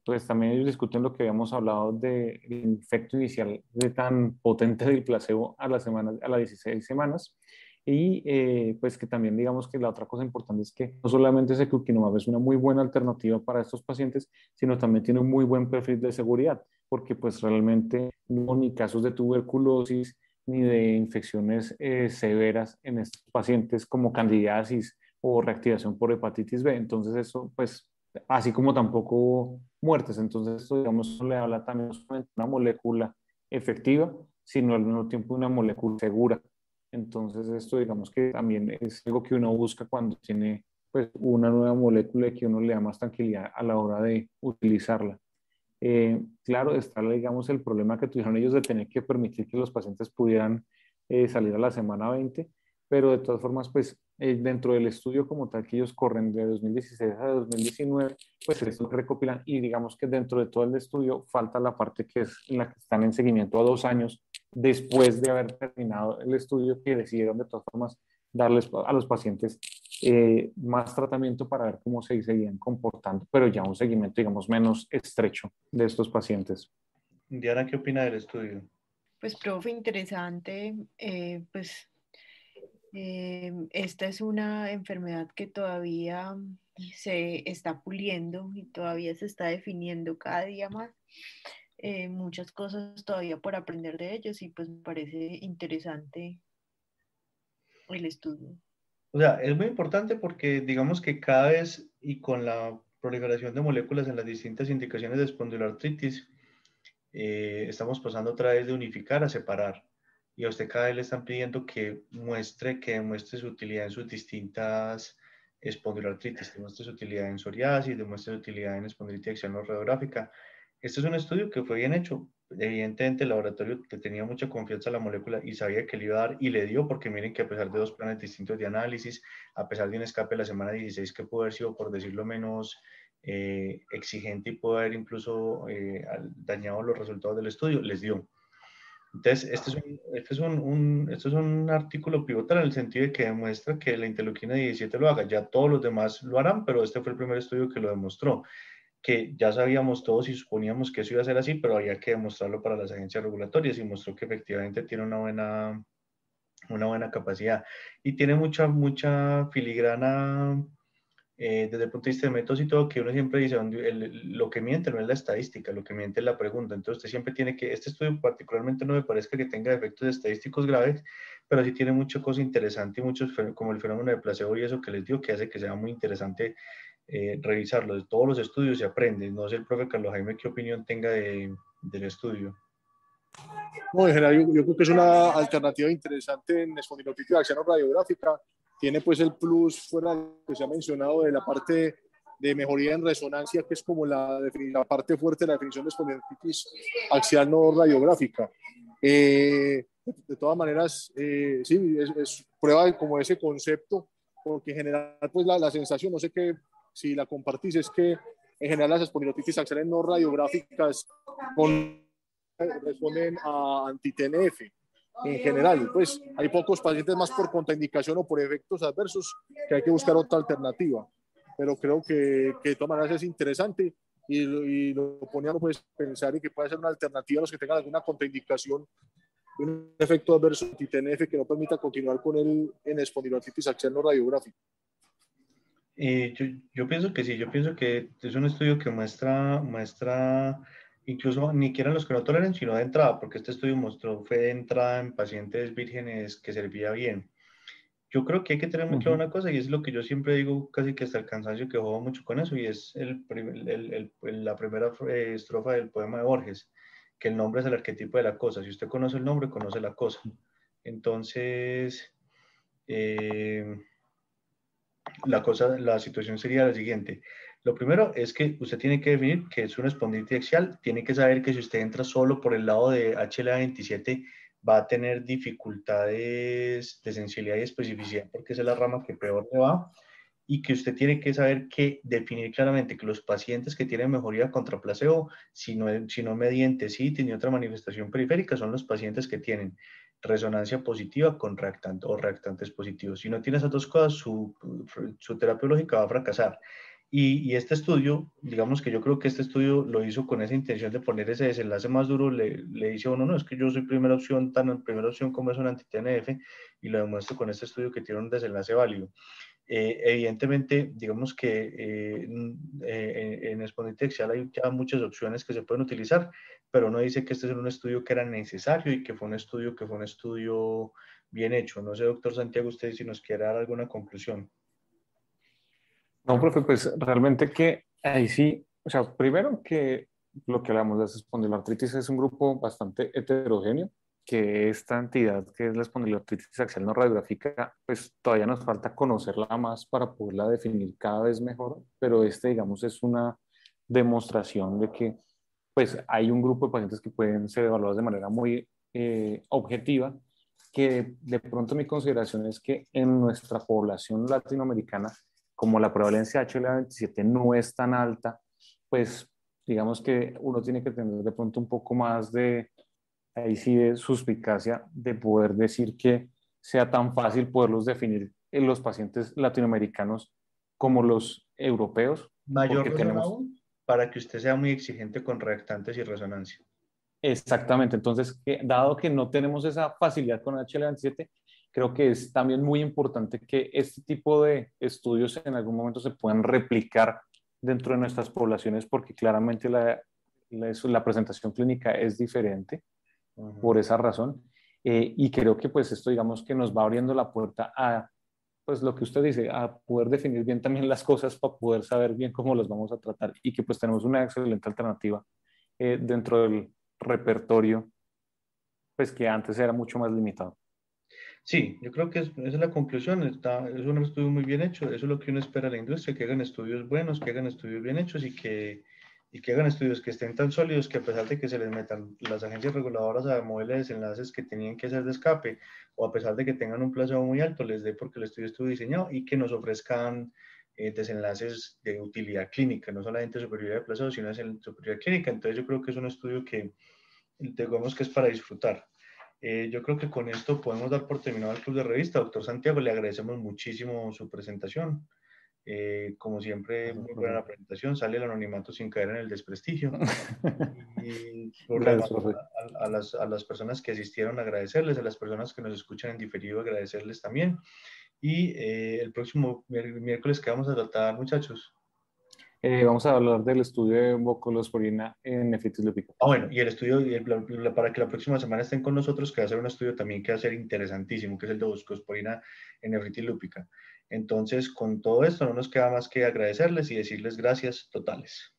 Pues también ellos discuten lo que habíamos hablado del efecto inicial de tan potente del placebo a a las 16 semanas. Y pues que también digamos que la otra cosa importante es que no solamente secukinumab es una muy buena alternativa para estos pacientes, sino también tiene un muy buen perfil de seguridad, porque pues realmente no hubo ni casos de tuberculosis ni de infecciones severas en estos pacientes como candidiasis o reactivación por hepatitis B. Entonces eso pues así como tampoco muertes. Entonces, esto, digamos, le habla también no solamente de una molécula efectiva, sino al mismo tiempo una molécula segura. Entonces, esto, digamos, que también es algo que uno busca cuando tiene pues, una nueva molécula y que uno le da más tranquilidad a la hora de utilizarla. Claro, está, digamos, el problema que tuvieron ellos de tener que permitir que los pacientes pudieran salir a la semana 20, pero de todas formas, pues dentro del estudio como tal que ellos corren de 2016 a 2019, pues esto recopilan y digamos que dentro de todo el estudio falta la parte que es en la que están en seguimiento a 2 años después de haber terminado el estudio, que decidieron de todas formas darles a los pacientes más tratamiento para ver cómo se seguían comportando, pero ya un seguimiento, digamos, menos estrecho de estos pacientes. Diana, ¿qué opina del estudio? Pues, profe, interesante. Esta es una enfermedad que todavía se está puliendo y todavía se está definiendo cada día más. Muchas cosas todavía por aprender de ellos y pues me parece interesante el estudio. O sea, es muy importante porque digamos que cada vez y con la proliferación de moléculas en las distintas indicaciones de espondiloartritis, estamos pasando otra vez de unificar a separar. Y a usted cada vez le están pidiendo que demuestre su utilidad en sus distintas espondiloartritis, demuestre su utilidad en psoriasis, demuestre su utilidad en espondilitis axial no radiográfica. Este es un estudio que fue bien hecho. Evidentemente el laboratorio le tenía mucha confianza a la molécula y sabía que le iba a dar y le dio, porque miren que a pesar de 2 planes distintos de análisis, a pesar de un escape de la semana 16 que pudo haber sido, por decirlo menos, exigente y pudo haber incluso dañado los resultados del estudio, les dio. Entonces, este es un artículo pivotal en el sentido de que demuestra que la interleuquina 17 lo haga. Ya todos los demás lo harán, pero este fue el primer estudio que lo demostró, que ya sabíamos todos y suponíamos que eso iba a ser así, pero había que demostrarlo para las agencias regulatorias y mostró que efectivamente tiene una buena capacidad y tiene mucha filigrana desde el punto de vista de métodos y todo, que uno siempre dice, lo que miente no es la estadística, lo que miente es la pregunta. Entonces usted siempre tiene que, este estudio particularmente no me parece que tenga efectos estadísticos graves, pero sí tiene mucha cosa interesante y muchos, como el fenómeno de placebo y eso que les digo, que hace que sea muy interesante revisarlo. De todos los estudios se aprende. No sé el profe Carlos Jaime qué opinión tenga del estudio. No, en general yo creo que es una alternativa interesante en espondilolitis axial no radiográfica. Tiene pues el plus fuera de lo que se ha mencionado de la parte de mejoría en resonancia, que es como la parte fuerte de la definición de espondilitis axial no radiográfica. De todas maneras, sí, es prueba de como ese concepto, porque en general pues la sensación, no sé qué, si la compartís, es que en general las espondilitis axiales no radiográficas responden a anti-TNF. En general, pues hay pocos pacientes más por contraindicación o por efectos adversos que hay que buscar otra alternativa. Pero creo que de todas maneras es interesante y lo poníamos pues pensar y que puede ser una alternativa a los que tengan alguna contraindicación de un efecto adverso anti-TNF que no permita continuar con él en espondilolitis axial no radiográfica. Yo pienso que sí, yo pienso que es un estudio que muestra incluso ni siquiera los que no toleren, sino de entrada, porque este estudio fue de entrada en pacientes vírgenes que servía bien. Yo creo que hay que tener muy claro una cosa, y es lo que yo siempre digo, casi que hasta el cansancio, que juego mucho con eso, y es la primera estrofa del poema de Borges, que el nombre es el arquetipo de la cosa. Si usted conoce el nombre, conoce la cosa. Entonces, la situación sería la siguiente. Lo primero es que usted tiene que definir que es una espondilitis axial, tiene que saber que si usted entra solo por el lado de HLA27, va a tener dificultades de sensibilidad y especificidad porque esa es la rama que peor le va, y que usted tiene que saber que definir claramente que los pacientes que tienen mejoría contra placebo, si no mediante CIT ni otra manifestación periférica, son los pacientes que tienen resonancia positiva con reactante o reactantes positivos. Si no tiene esas dos cosas, su terapia biológica va a fracasar. Y este estudio, digamos que yo creo que este estudio lo hizo con esa intención de poner ese desenlace más duro, le dice a uno, no, es que yo soy primera opción, tan primera opción como es un anti-TNF, y lo demuestro con este estudio que tiene un desenlace válido. Evidentemente, digamos que en espondilitis axial hay ya muchas opciones que se pueden utilizar, pero uno dice que este es un estudio que era necesario y que fue un estudio bien hecho. No sé, doctor Santiago, usted si nos quiere dar alguna conclusión. No, profe, pues realmente que ahí sí, o sea, primero que lo que hablamos de la espondiloartritis es un grupo bastante heterogéneo, que esta entidad que es la espondiloartritis axial no radiográfica, pues todavía nos falta conocerla más para poderla definir cada vez mejor, pero digamos, es una demostración de que pues hay un grupo de pacientes que pueden ser evaluados de manera muy objetiva, que de pronto mi consideración es que en nuestra población latinoamericana, como la prevalencia de HLA27 no es tan alta, pues digamos que uno tiene que tener de pronto un poco más de, ahí sí, de suspicacia de poder decir que sea tan fácil poderlos definir en los pacientes latinoamericanos como los europeos, Mayor porque razón tenemos aún para que usted sea muy exigente con reactantes y resonancia. exactamente. Entonces, dado que no tenemos esa facilidad con HL27, creo que es también muy importante que este tipo de estudios en algún momento se puedan replicar dentro de nuestras poblaciones porque claramente la presentación clínica es diferente por esa razón. Y creo que pues esto digamos que nos va abriendo la puerta a pues lo que usted dice, a poder definir bien también las cosas para poder saber bien cómo las vamos a tratar y que pues tenemos una excelente alternativa dentro del repertorio, pues que antes era mucho más limitado. Sí, yo creo que esa es la conclusión. Es un estudio muy bien hecho. Eso es lo que uno espera de la industria, que hagan estudios buenos, que hagan estudios bien hechos y que hagan estudios que estén tan sólidos que a pesar de que se les metan las agencias reguladoras a moverle desenlaces que tenían que hacer de escape, o a pesar de que tengan un plazo muy alto, les dé porque el estudio estuvo diseñado y que nos ofrezcan desenlaces de utilidad clínica, no solamente superioridad de plazo, sino superioridad clínica. Entonces yo creo que es un estudio que digamos que es para disfrutar. Yo creo que con esto podemos dar por terminado el club de revista. Doctor Santiago, le agradecemos muchísimo su presentación. Como siempre, Gracias, muy buena profe. la presentación. Sale el anonimato sin caer en el desprestigio. Y Gracias, problema profe. a las personas que asistieron, agradecerles, a las personas que nos escuchan en diferido, agradecerles también. Y el próximo miércoles que vamos a tratar, muchachos. Vamos a hablar del estudio de vocalosporina en nefritis lúpica. Bueno, y el estudio, para que la próxima semana estén con nosotros, que va a ser un estudio también que va a ser interesantísimo, que es el de buscosporina en nefritis lúpica. Entonces, con todo esto, no nos queda más que agradecerles y decirles gracias totales.